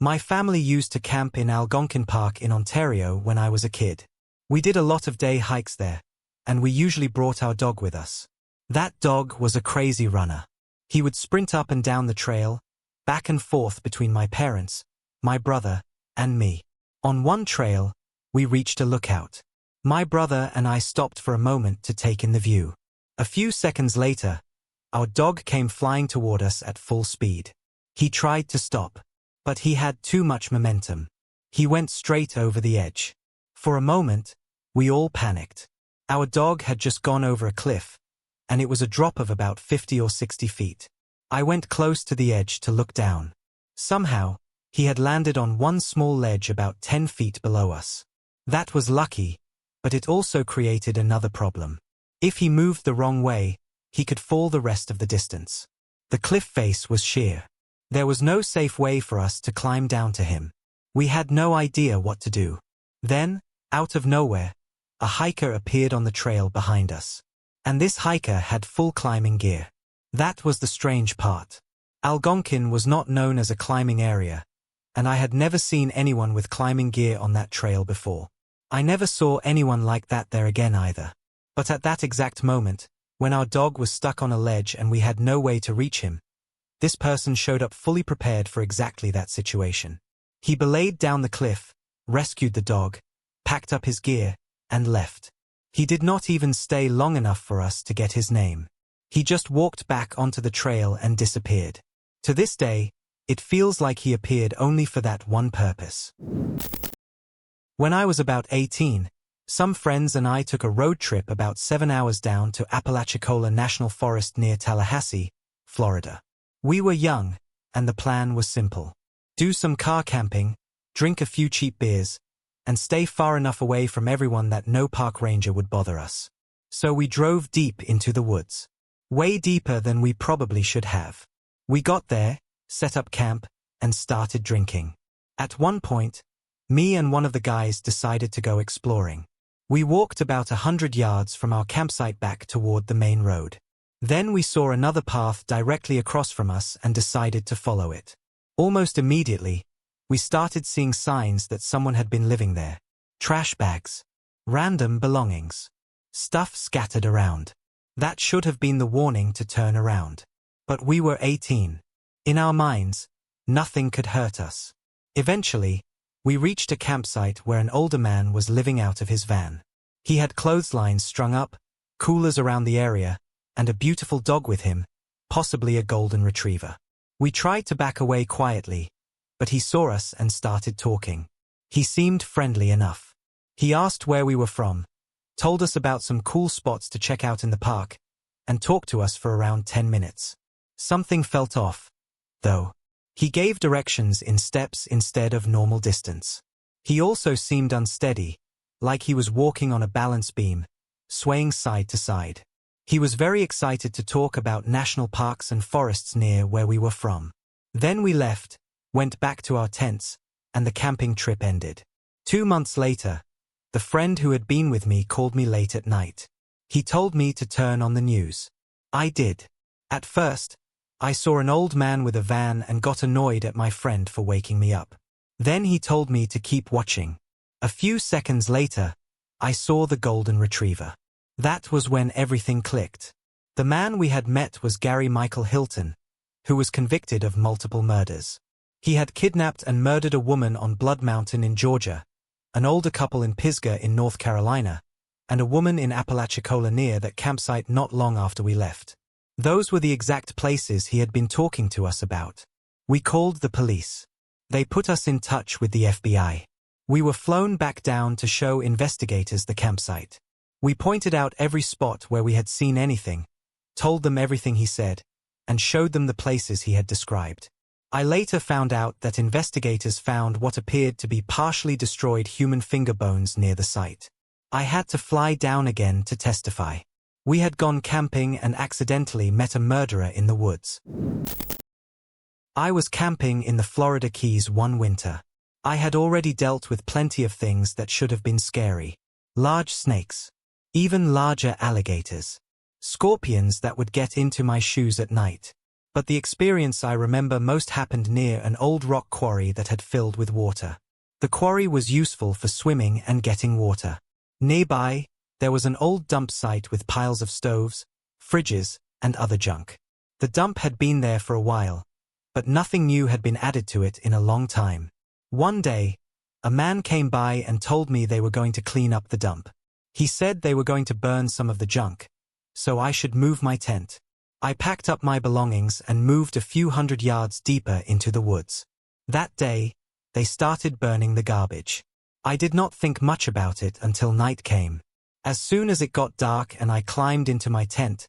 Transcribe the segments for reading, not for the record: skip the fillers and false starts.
My family used to camp in Algonquin Park in Ontario when I was a kid. We did a lot of day hikes there, and we usually brought our dog with us. That dog was a crazy runner. He would sprint up and down the trail, back and forth between my parents, my brother, and me. On one trail, we reached a lookout. My brother and I stopped for a moment to take in the view. A few seconds later, our dog came flying toward us at full speed. He tried to stop, but he had too much momentum. He went straight over the edge. For a moment, we all panicked. Our dog had just gone over a cliff, and it was a drop of about 50 or 60 feet. I went close to the edge to look down. Somehow, he had landed on one small ledge about 10 feet below us. That was lucky, but it also created another problem. If he moved the wrong way, he could fall the rest of the distance. The cliff face was sheer. There was no safe way for us to climb down to him. We had no idea what to do. Then, out of nowhere, a hiker appeared on the trail behind us. And this hiker had full climbing gear. That was the strange part. Algonquin was not known as a climbing area, and I had never seen anyone with climbing gear on that trail before. I never saw anyone like that there again either. But at that exact moment, when our dog was stuck on a ledge and we had no way to reach him, this person showed up fully prepared for exactly that situation. He belayed down the cliff, rescued the dog, packed up his gear, and left. He did not even stay long enough for us to get his name. He just walked back onto the trail and disappeared. To this day, it feels like he appeared only for that one purpose. When I was about 18, some friends and I took a road trip about 7 hours down to Apalachicola National Forest near Tallahassee, Florida. We were young, and the plan was simple. Do some car camping, drink a few cheap beers, and stay far enough away from everyone that no park ranger would bother us. So we drove deep into the woods. Way deeper than we probably should have. We got there, set up camp, and started drinking. At one point, me and one of the guys decided to go exploring. We walked about 100 yards from our campsite back toward the main road. Then we saw another path directly across from us and decided to follow it. Almost immediately, we started seeing signs that someone had been living there. Trash bags. Random belongings. Stuff scattered around. That should have been the warning to turn around. But we were 18. In our minds, nothing could hurt us. Eventually, we reached a campsite where an older man was living out of his van. He had clotheslines strung up, coolers around the area, and a beautiful dog with him, possibly a golden retriever. We tried to back away quietly, but he saw us and started talking. He seemed friendly enough. He asked where we were from, told us about some cool spots to check out in the park, and talked to us for around 10 minutes. Something felt off, though. He gave directions in steps instead of normal distance. He also seemed unsteady, like he was walking on a balance beam, swaying side to side. He was very excited to talk about national parks and forests near where we were from. Then we left, went back to our tents, and the camping trip ended. 2 months later, the friend who had been with me called me late at night. He told me to turn on the news. I did. At first, I saw an old man with a van and got annoyed at my friend for waking me up. Then he told me to keep watching. A few seconds later, I saw the golden retriever. That was when everything clicked. The man we had met was Gary Michael Hilton, who was convicted of multiple murders. He had kidnapped and murdered a woman on Blood Mountain in Georgia, an older couple in Pisgah in North Carolina, and a woman in Apalachicola near that campsite not long after we left. Those were the exact places he had been talking to us about. We called the police. They put us in touch with the FBI. We were flown back down to show investigators the campsite. We pointed out every spot where we had seen anything, told them everything he said, and showed them the places he had described. I later found out that investigators found what appeared to be partially destroyed human finger bones near the site. I had to fly down again to testify. We had gone camping and accidentally met a murderer in the woods. I was camping in the Florida Keys one winter. I had already dealt with plenty of things that should have been scary. Large snakes. Even larger alligators. Scorpions that would get into my shoes at night. But the experience I remember most happened near an old rock quarry that had filled with water. The quarry was useful for swimming and getting water. Nearby, there was an old dump site with piles of stoves, fridges, and other junk. The dump had been there for a while, but nothing new had been added to it in a long time. One day, a man came by and told me they were going to clean up the dump. He said they were going to burn some of the junk, so I should move my tent. I packed up my belongings and moved a few 100 yards deeper into the woods. That day, they started burning the garbage. I did not think much about it until night came. As soon as it got dark and I climbed into my tent,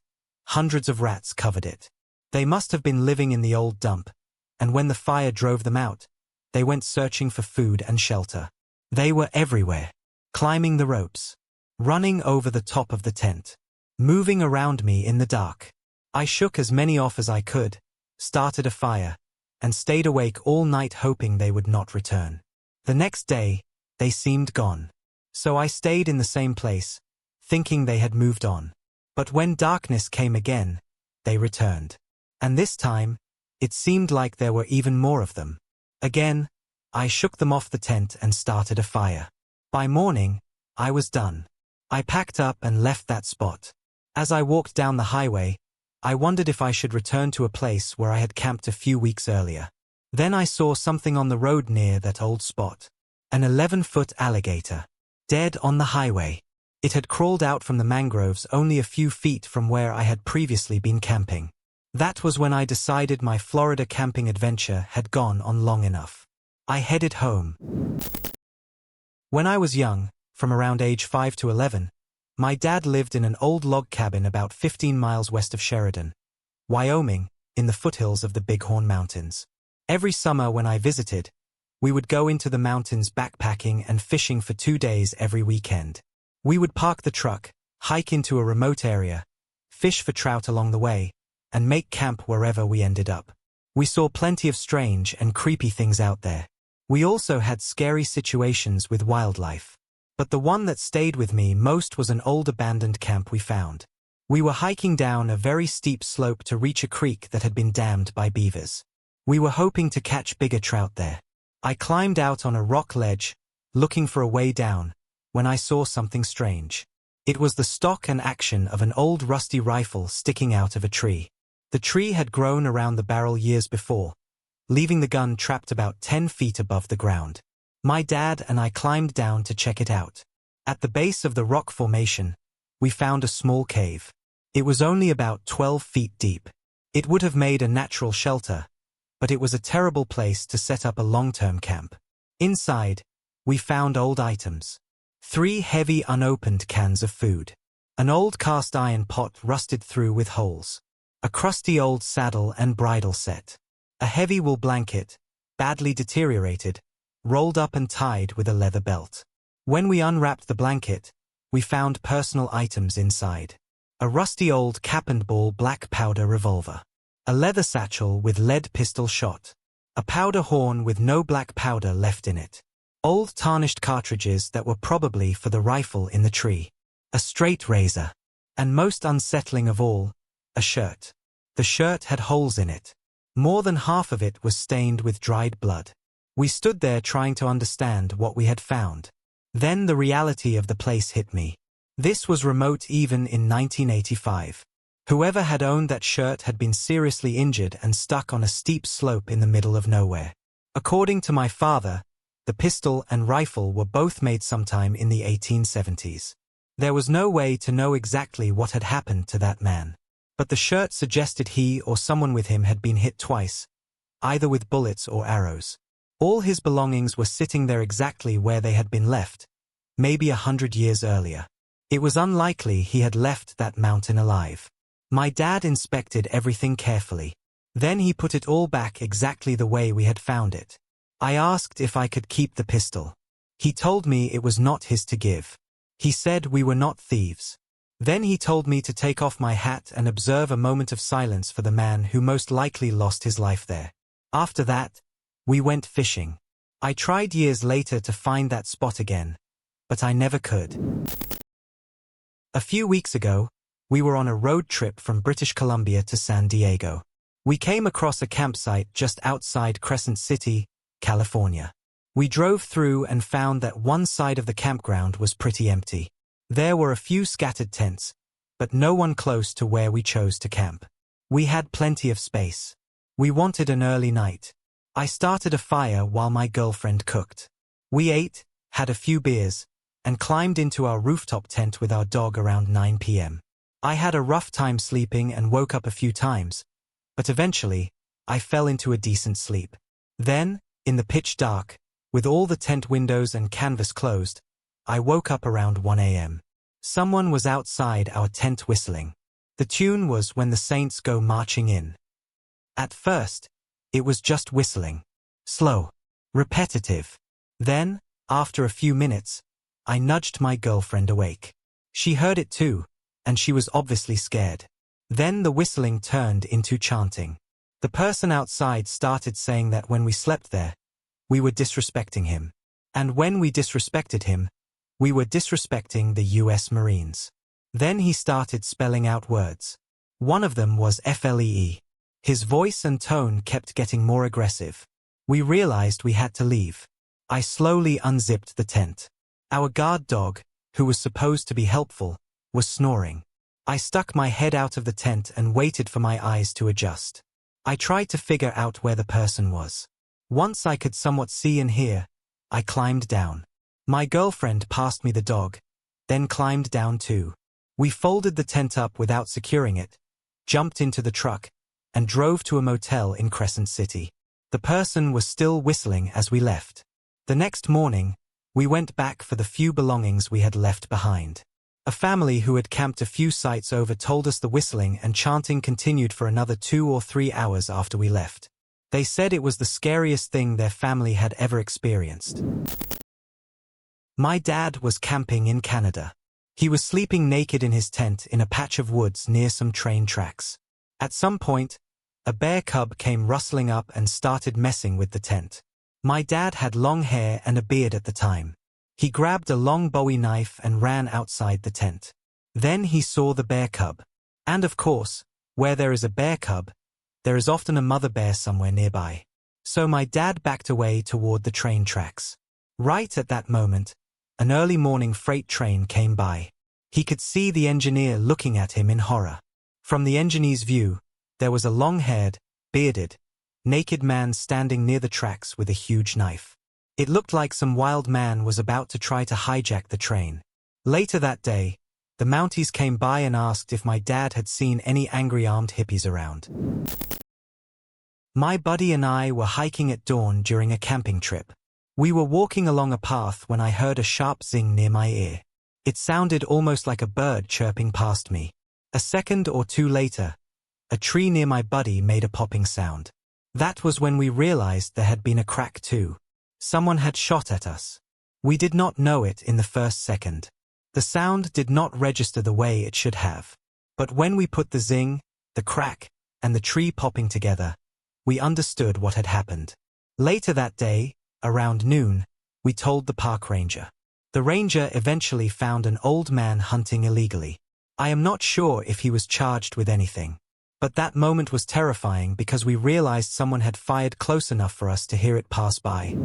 hundreds of rats covered it. They must have been living in the old dump, and when the fire drove them out, they went searching for food and shelter. They were everywhere, climbing the ropes, running over the top of the tent, moving around me in the dark. I shook as many off as I could, started a fire, and stayed awake all night hoping they would not return. The next day, they seemed gone. So I stayed in the same place, thinking they had moved on. But when darkness came again, they returned. And this time, it seemed like there were even more of them. Again, I shook them off the tent and started a fire. By morning, I was done. I packed up and left that spot. As I walked down the highway, I wondered if I should return to a place where I had camped a few weeks earlier. Then I saw something on the road near that old spot. An 11-foot alligator. Dead on the highway. It had crawled out from the mangroves only a few feet from where I had previously been camping. That was when I decided my Florida camping adventure had gone on long enough. I headed home. When I was young, from around age 5 to 11, my dad lived in an old log cabin about 15 miles west of Sheridan, Wyoming, in the foothills of the Bighorn Mountains. Every summer when I visited, we would go into the mountains backpacking and fishing for 2 days every weekend. We would park the truck, hike into a remote area, fish for trout along the way, and make camp wherever we ended up. We saw plenty of strange and creepy things out there. We also had scary situations with wildlife. But the one that stayed with me most was an old abandoned camp we found. We were hiking down a very steep slope to reach a creek that had been dammed by beavers. We were hoping to catch bigger trout there. I climbed out on a rock ledge, looking for a way down, when I saw something strange. It was the stock and action of an old rusty rifle sticking out of a tree. The tree had grown around the barrel years before, leaving the gun trapped about 10 feet above the ground. My dad and I climbed down to check it out. At the base of the rock formation, we found a small cave. It was only about 12 feet deep. It would have made a natural shelter, but it was a terrible place to set up a long-term camp. Inside, we found old items. 3 heavy unopened cans of food. An old cast iron pot rusted through with holes. A crusty old saddle and bridle set. A heavy wool blanket, badly deteriorated, rolled up and tied with a leather belt. When we unwrapped the blanket, we found personal items inside. A rusty old cap-and-ball black powder revolver. A leather satchel with lead pistol shot. A powder horn with no black powder left in it. Old tarnished cartridges that were probably for the rifle in the tree. A straight razor. And most unsettling of all, a shirt. The shirt had holes in it. More than half of it was stained with dried blood. We stood there trying to understand what we had found. Then the reality of the place hit me. This was remote even in 1985. Whoever had owned that shirt had been seriously injured and stuck on a steep slope in the middle of nowhere. According to my father, the pistol and rifle were both made sometime in the 1870s. There was no way to know exactly what had happened to that man. But the shirt suggested he or someone with him had been hit twice, either with bullets or arrows. All his belongings were sitting there exactly where they had been left, maybe 100 years earlier. It was unlikely he had left that mountain alive. My dad inspected everything carefully. Then he put it all back exactly the way we had found it. I asked if I could keep the pistol. He told me it was not his to give. He said we were not thieves. Then he told me to take off my hat and observe a moment of silence for the man who most likely lost his life there. After that, we went fishing. I tried years later to find that spot again, but I never could. A few weeks ago, we were on a road trip from British Columbia to San Diego. We came across a campsite just outside Crescent City, California. We drove through and found that one side of the campground was pretty empty. There were a few scattered tents, but no one close to where we chose to camp. We had plenty of space. We wanted an early night. I started a fire while my girlfriend cooked. We ate, had a few beers, and climbed into our rooftop tent with our dog around 9 p.m. I had a rough time sleeping and woke up a few times, but eventually, I fell into a decent sleep. Then, in the pitch dark, with all the tent windows and canvas closed, I woke up around 1 a.m. Someone was outside our tent whistling. The tune was When the Saints Go Marching In. At first, it was just whistling. Slow. Repetitive. Then, after a few minutes, I nudged my girlfriend awake. She heard it too, and she was obviously scared. Then the whistling turned into chanting. The person outside started saying that when we slept there, we were disrespecting him. And when we disrespected him, we were disrespecting the U.S. Marines. Then he started spelling out words. One of them was FLEE. His voice and tone kept getting more aggressive. We realized we had to leave. I slowly unzipped the tent. Our guard dog, who was supposed to be helpful, was snoring. I stuck my head out of the tent and waited for my eyes to adjust. I tried to figure out where the person was. Once I could somewhat see and hear, I climbed down. My girlfriend passed me the dog, then climbed down too. We folded the tent up without securing it, jumped into the truck, and drove to a motel in Crescent City. The person was still whistling as we left. The next morning, we went back for the few belongings we had left behind. A family who had camped a few sites over told us the whistling and chanting continued for another 2 or 3 hours after we left. They said it was the scariest thing their family had ever experienced. My dad was camping in Canada. He was sleeping naked in his tent in a patch of woods near some train tracks. At some point, a bear cub came rustling up and started messing with the tent. My dad had long hair and a beard at the time. He grabbed a long Bowie knife and ran outside the tent. Then he saw the bear cub. And of course, where there is a bear cub, there is often a mother bear somewhere nearby. So my dad backed away toward the train tracks. Right at that moment, an early morning freight train came by. He could see the engineer looking at him in horror. From the engineer's view, there was a long-haired, bearded, naked man standing near the tracks with a huge knife. It looked like some wild man was about to try to hijack the train. Later that day, the Mounties came by and asked if my dad had seen any angry armed hippies around. My buddy and I were hiking at dawn during a camping trip. We were walking along a path when I heard a sharp zing near my ear. It sounded almost like a bird chirping past me. A second or two later, a tree near my buddy made a popping sound. That was when we realized there had been a crack too. Someone had shot at us. We did not know it in the first second. The sound did not register the way it should have. But when we put the zing, the crack, and the tree popping together, we understood what had happened. Later that day, around noon, we told the park ranger. The ranger eventually found an old man hunting illegally. I am not sure if he was charged with anything. But that moment was terrifying because we realized someone had fired close enough for us to hear it pass by.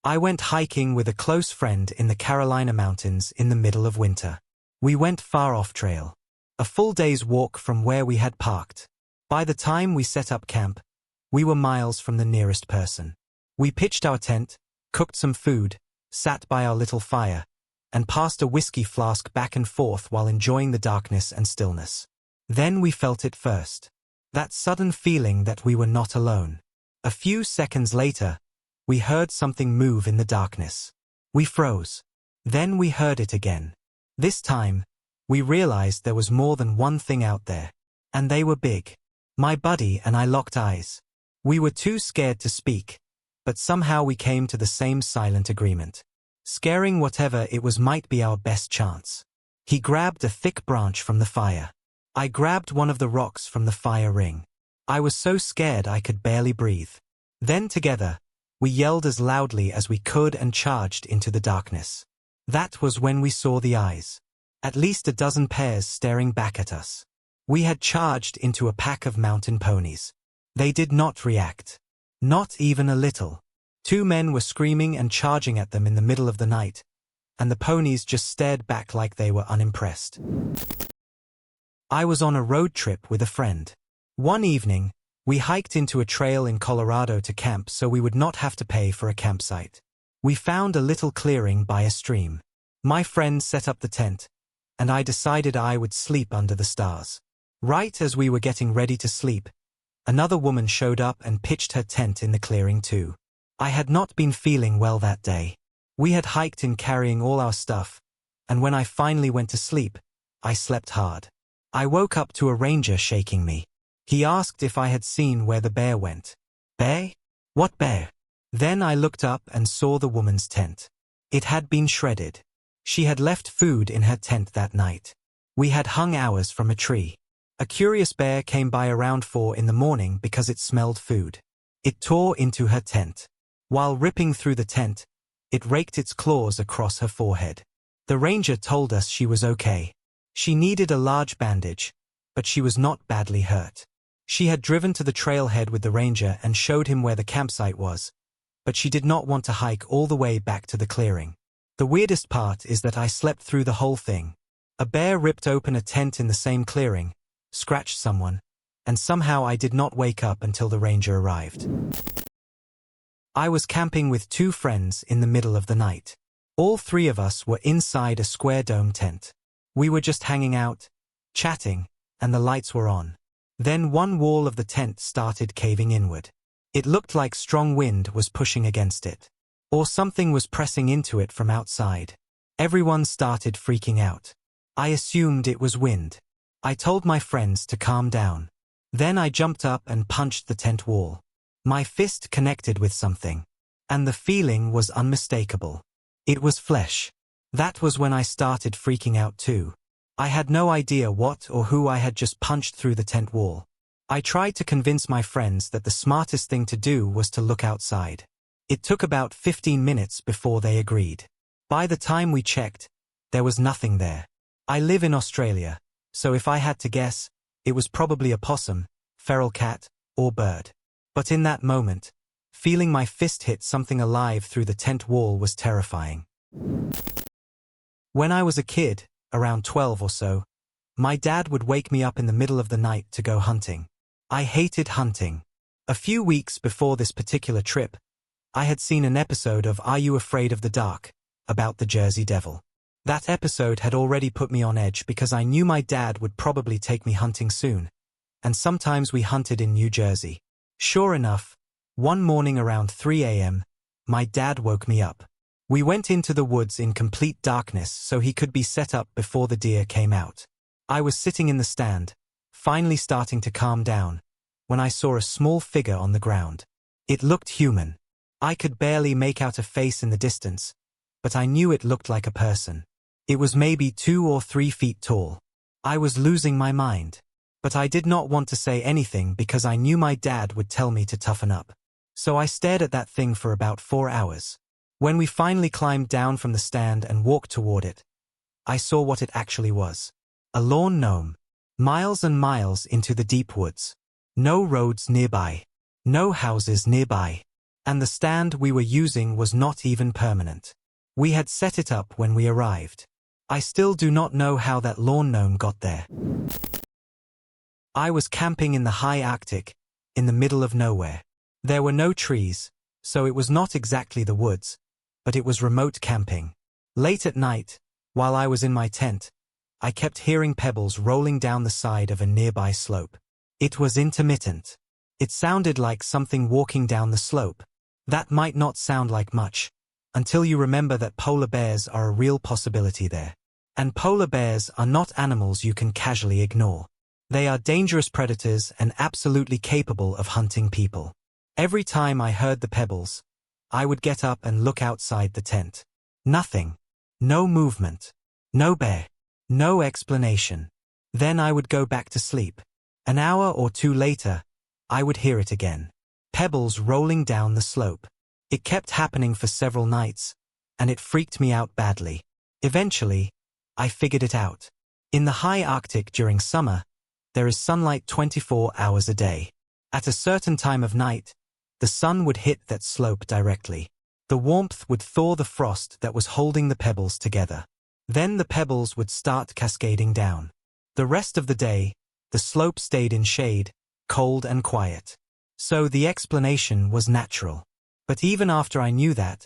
I went hiking with a close friend in the Carolina mountains in the middle of winter. We went far off trail. A full day's walk from where we had parked. By the time we set up camp, we were miles from the nearest person. We pitched our tent, cooked some food, sat by our little fire, and passed a whiskey flask back and forth while enjoying the darkness and stillness. Then we felt it first. That sudden feeling that we were not alone. A few seconds later, we heard something move in the darkness. We froze. Then we heard it again. This time, we realized there was more than one thing out there. And they were big. My buddy and I locked eyes. We were too scared to speak, but somehow we came to the same silent agreement. Scaring whatever it was might be our best chance. He grabbed a thick branch from the fire. I grabbed one of the rocks from the fire ring. I was so scared I could barely breathe. Then together, we yelled as loudly as we could and charged into the darkness. That was when we saw the eyes. At least a dozen pairs staring back at us. We had charged into a pack of mountain ponies. They did not react. Not even a little. 2 men were screaming and charging at them in the middle of the night, and the ponies just stared back like they were unimpressed. I was on a road trip with a friend. One evening, we hiked into a trail in Colorado to camp so we would not have to pay for a campsite. We found a little clearing by a stream. My friend set up the tent, and I decided I would sleep under the stars. Right as we were getting ready to sleep, another woman showed up and pitched her tent in the clearing too. I had not been feeling well that day. We had hiked in carrying all our stuff, and when I finally went to sleep, I slept hard. I woke up to a ranger shaking me. He asked if I had seen where the bear went. Bear? What bear? Then I looked up and saw the woman's tent. It had been shredded. She had left food in her tent that night. We had hung ours from a tree. A curious bear came by around 4 in the morning because it smelled food. It tore into her tent. While ripping through the tent, it raked its claws across her forehead. The ranger told us she was okay. She needed a large bandage, but she was not badly hurt. She had driven to the trailhead with the ranger and showed him where the campsite was, but she did not want to hike all the way back to the clearing. The weirdest part is that I slept through the whole thing. A bear ripped open a tent in the same clearing, scratched someone, and somehow I did not wake up until the ranger arrived. I was camping with 2 friends in the middle of the night. All 3 of us were inside a square dome tent. We were just hanging out, chatting, and the lights were on. Then one wall of the tent started caving inward. It looked like strong wind was pushing against it. Or something was pressing into it from outside. Everyone started freaking out. I assumed it was wind. I told my friends to calm down. Then I jumped up and punched the tent wall. My fist connected with something. And the feeling was unmistakable. It was flesh. That was when I started freaking out too. I had no idea what or who I had just punched through the tent wall. I tried to convince my friends that the smartest thing to do was to look outside. It took about 15 minutes before they agreed. By the time we checked, there was nothing there. I live in Australia, so if I had to guess, it was probably a possum, feral cat, or bird. But in that moment, feeling my fist hit something alive through the tent wall was terrifying. When I was a kid, around 12 or so, my dad would wake me up in the middle of the night to go hunting. I hated hunting. A few weeks before this particular trip, I had seen an episode of Are You Afraid of the Dark, about the Jersey Devil. That episode had already put me on edge because I knew my dad would probably take me hunting soon, and sometimes we hunted in New Jersey. Sure enough, one morning around 3 a.m., my dad woke me up. We went into the woods in complete darkness so he could be set up before the deer came out. I was sitting in the stand, finally starting to calm down, when I saw a small figure on the ground. It looked human. I could barely make out a face in the distance, but I knew it looked like a person. It was maybe 2 or 3 feet tall. I was losing my mind. But I did not want to say anything because I knew my dad would tell me to toughen up. So I stared at that thing for about 4 hours. When we finally climbed down from the stand and walked toward it, I saw what it actually was. A lawn gnome. Miles and miles into the deep woods. No roads nearby. No houses nearby. And the stand we were using was not even permanent. We had set it up when we arrived. I still do not know how that lawn gnome got there. I was camping in the high Arctic, in the middle of nowhere. There were no trees, so it was not exactly the woods, but it was remote camping. Late at night, while I was in my tent, I kept hearing pebbles rolling down the side of a nearby slope. It was intermittent. It sounded like something walking down the slope. That might not sound like much, until you remember that polar bears are a real possibility there. And polar bears are not animals you can casually ignore. They are dangerous predators and absolutely capable of hunting people. Every time I heard the pebbles, I would get up and look outside the tent. Nothing. No movement. No bear. No explanation. Then I would go back to sleep. An hour or 2 later, I would hear it again. Pebbles rolling down the slope. It kept happening for several nights, and it freaked me out badly. Eventually, I figured it out. In the high Arctic during summer, there is sunlight 24 hours a day. At a certain time of night, the sun would hit that slope directly. The warmth would thaw the frost that was holding the pebbles together. Then the pebbles would start cascading down. The rest of the day, the slope stayed in shade, cold and quiet. So the explanation was natural. But even after I knew that,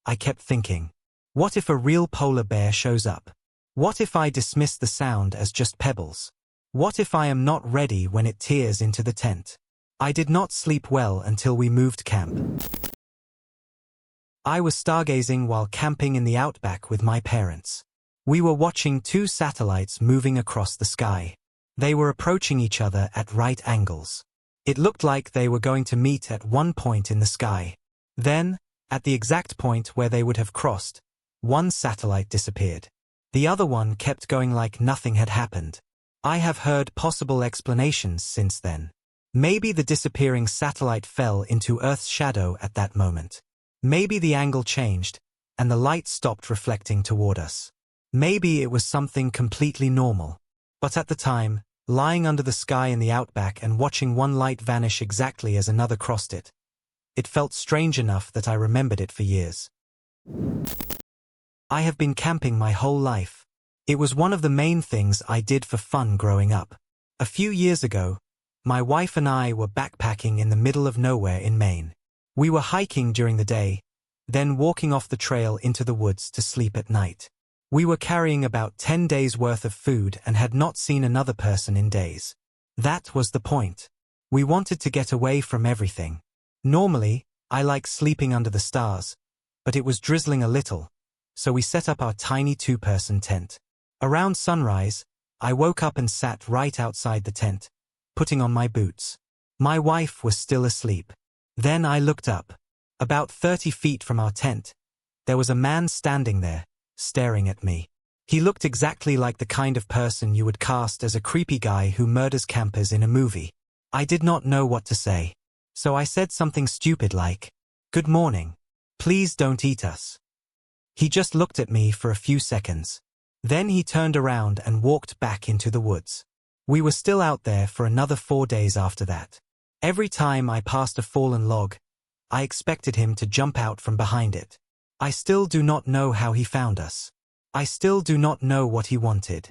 I kept thinking, what if a real polar bear shows up? What if I dismiss the sound as just pebbles? What if I am not ready when it tears into the tent? I did not sleep well until we moved camp. I was stargazing while camping in the outback with my parents. We were watching two satellites moving across the sky. They were approaching each other at right angles. It looked like they were going to meet at one point in the sky. Then, at the exact point where they would have crossed, one satellite disappeared. The other one kept going like nothing had happened. I have heard possible explanations since then. Maybe the disappearing satellite fell into Earth's shadow at that moment. Maybe the angle changed, and the light stopped reflecting toward us. Maybe it was something completely normal. But at the time, lying under the sky in the outback and watching one light vanish exactly as another crossed it, it felt strange enough that I remembered it for years. I have been camping my whole life. It was one of the main things I did for fun growing up. A few years ago, my wife and I were backpacking in the middle of nowhere in Maine. We were hiking during the day, then walking off the trail into the woods to sleep at night. We were carrying about 10 days' worth of food and had not seen another person in days. That was the point. We wanted to get away from everything. Normally, I like sleeping under the stars, but it was drizzling a little, so we set up our tiny two-person tent. Around sunrise, I woke up and sat right outside the tent, putting on my boots. My wife was still asleep. Then I looked up. About 30 feet from our tent, there was a man standing there, staring at me. He looked exactly like the kind of person you would cast as a creepy guy who murders campers in a movie. I did not know what to say. So I said something stupid like, "Good morning. Please don't eat us." He just looked at me for a few seconds. Then he turned around and walked back into the woods. We were still out there for another 4 days after that. Every time I passed a fallen log, I expected him to jump out from behind it. I still do not know how he found us. I still do not know what he wanted.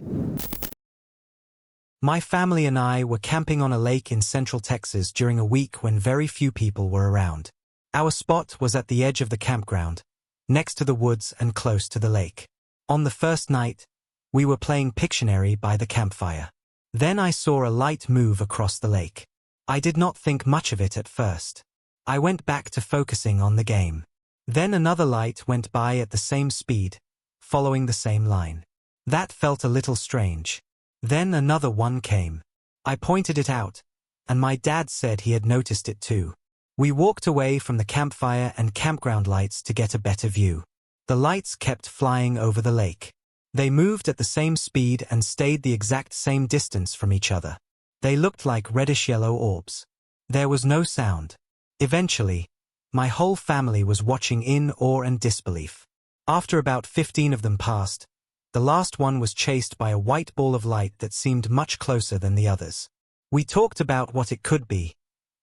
My family and I were camping on a lake in central Texas during a week when very few people were around. Our spot was at the edge of the campground, next to the woods and close to the lake. On the first night, we were playing Pictionary by the campfire. Then I saw a light move across the lake. I did not think much of it at first. I went back to focusing on the game. Then another light went by at the same speed, following the same line. That felt a little strange. Then another one came. I pointed it out, and my dad said he had noticed it too. We walked away from the campfire and campground lights to get a better view. The lights kept flying over the lake. They moved at the same speed and stayed the exact same distance from each other. They looked like reddish-yellow orbs. There was no sound. Eventually, my whole family was watching in awe and disbelief. After about 15 of them passed, the last one was chased by a white ball of light that seemed much closer than the others. We talked about what it could be,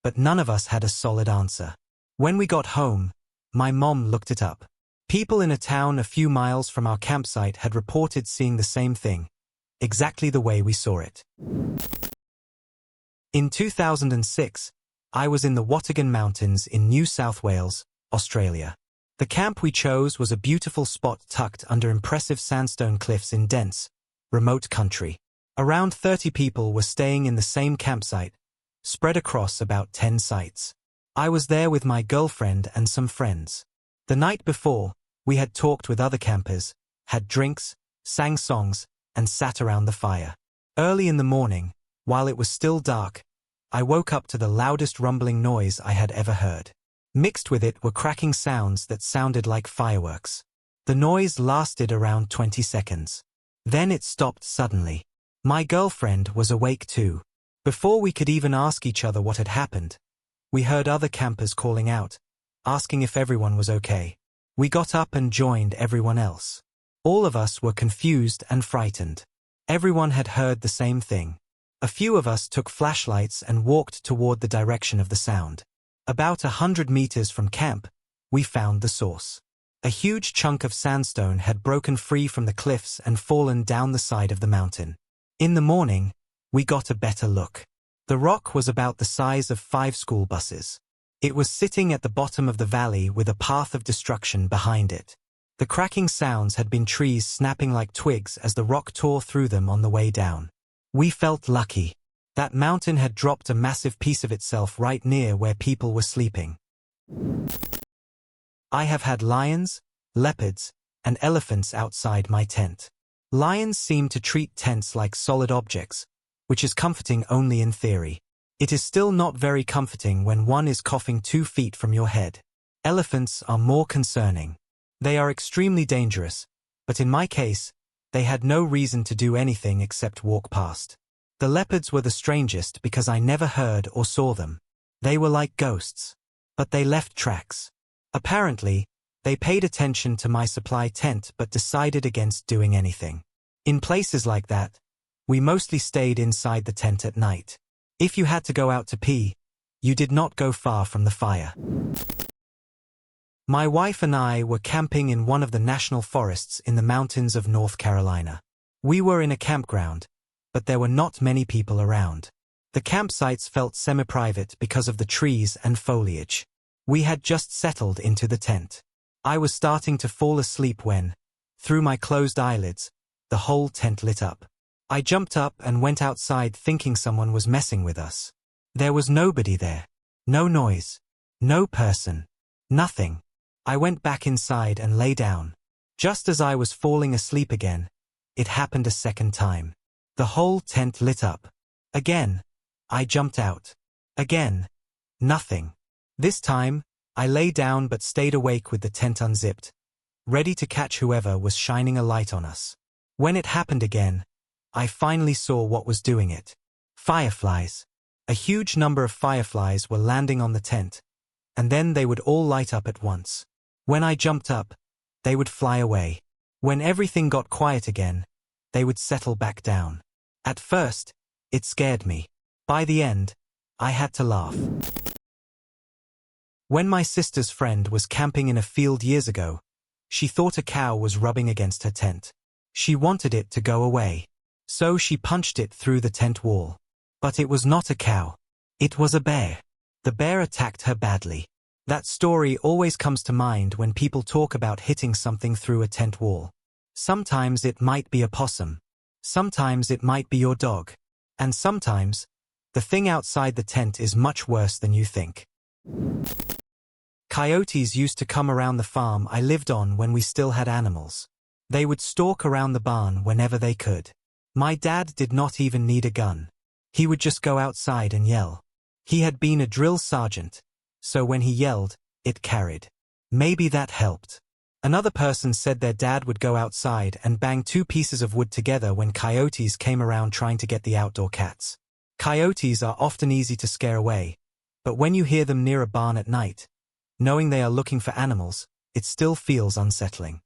but none of us had a solid answer. When we got home, my mom looked it up. People in a town a few miles from our campsite had reported seeing the same thing, exactly the way we saw it. In 2006, I was in the Wattagan Mountains in New South Wales, Australia. The camp we chose was a beautiful spot tucked under impressive sandstone cliffs in dense, remote country. Around 30 people were staying in the same campsite, spread across about 10 sites. I was there with my girlfriend and some friends. The night before, we had talked with other campers, had drinks, sang songs, and sat around the fire. Early in the morning, while it was still dark, I woke up to the loudest rumbling noise I had ever heard. Mixed with it were cracking sounds that sounded like fireworks. The noise lasted around 20 seconds. Then it stopped suddenly. My girlfriend was awake too. Before we could even ask each other what had happened, we heard other campers calling out, asking if everyone was okay. We got up and joined everyone else. All of us were confused and frightened. Everyone had heard the same thing. A few of us took flashlights and walked toward the direction of the sound. About 100 meters from camp, we found the source. A huge chunk of sandstone had broken free from the cliffs and fallen down the side of the mountain. In the morning, we got a better look. The rock was about the size of 5 school buses. It was sitting at the bottom of the valley with a path of destruction behind it. The cracking sounds had been trees snapping like twigs as the rock tore through them on the way down. We felt lucky. That mountain had dropped a massive piece of itself right near where people were sleeping. I have had lions, leopards, and elephants outside my tent. Lions seem to treat tents like solid objects, which is comforting only in theory. It is still not very comforting when one is coughing 2 feet from your head. Elephants are more concerning. They are extremely dangerous, but in my case, they had no reason to do anything except walk past. The leopards were the strangest because I never heard or saw them. They were like ghosts. But they left tracks. Apparently, they paid attention to my supply tent but decided against doing anything. In places like that, we mostly stayed inside the tent at night. If you had to go out to pee, you did not go far from the fire. My wife and I were camping in one of the national forests in the mountains of North Carolina. We were in a campground, but there were not many people around. The campsites felt semi-private because of the trees and foliage. We had just settled into the tent. I was starting to fall asleep when, through my closed eyelids, the whole tent lit up. I jumped up and went outside thinking someone was messing with us. There was nobody there. No noise. No person. Nothing. I went back inside and lay down. Just as I was falling asleep again, it happened a second time. The whole tent lit up. Again, I jumped out. Again, nothing. This time, I lay down but stayed awake with the tent unzipped, ready to catch whoever was shining a light on us. When it happened again, I finally saw what was doing it. Fireflies. A huge number of fireflies were landing on the tent, and then they would all light up at once. When I jumped up, they would fly away. When everything got quiet again, they would settle back down. At first, it scared me. By the end, I had to laugh. When my sister's friend was camping in a field years ago, she thought a cow was rubbing against her tent. She wanted it to go away. So she punched it through the tent wall. But it was not a cow. It was a bear. The bear attacked her badly. That story always comes to mind when people talk about hitting something through a tent wall. Sometimes it might be a possum. Sometimes it might be your dog. And sometimes, the thing outside the tent is much worse than you think. Coyotes used to come around the farm I lived on when we still had animals. They would stalk around the barn whenever they could. My dad did not even need a gun. He would just go outside and yell. He had been a drill sergeant, so when he yelled, it carried. Maybe that helped. Another person said their dad would go outside and bang 2 pieces of wood together when coyotes came around trying to get the outdoor cats. Coyotes are often easy to scare away, but when you hear them near a barn at night, knowing they are looking for animals, it still feels unsettling.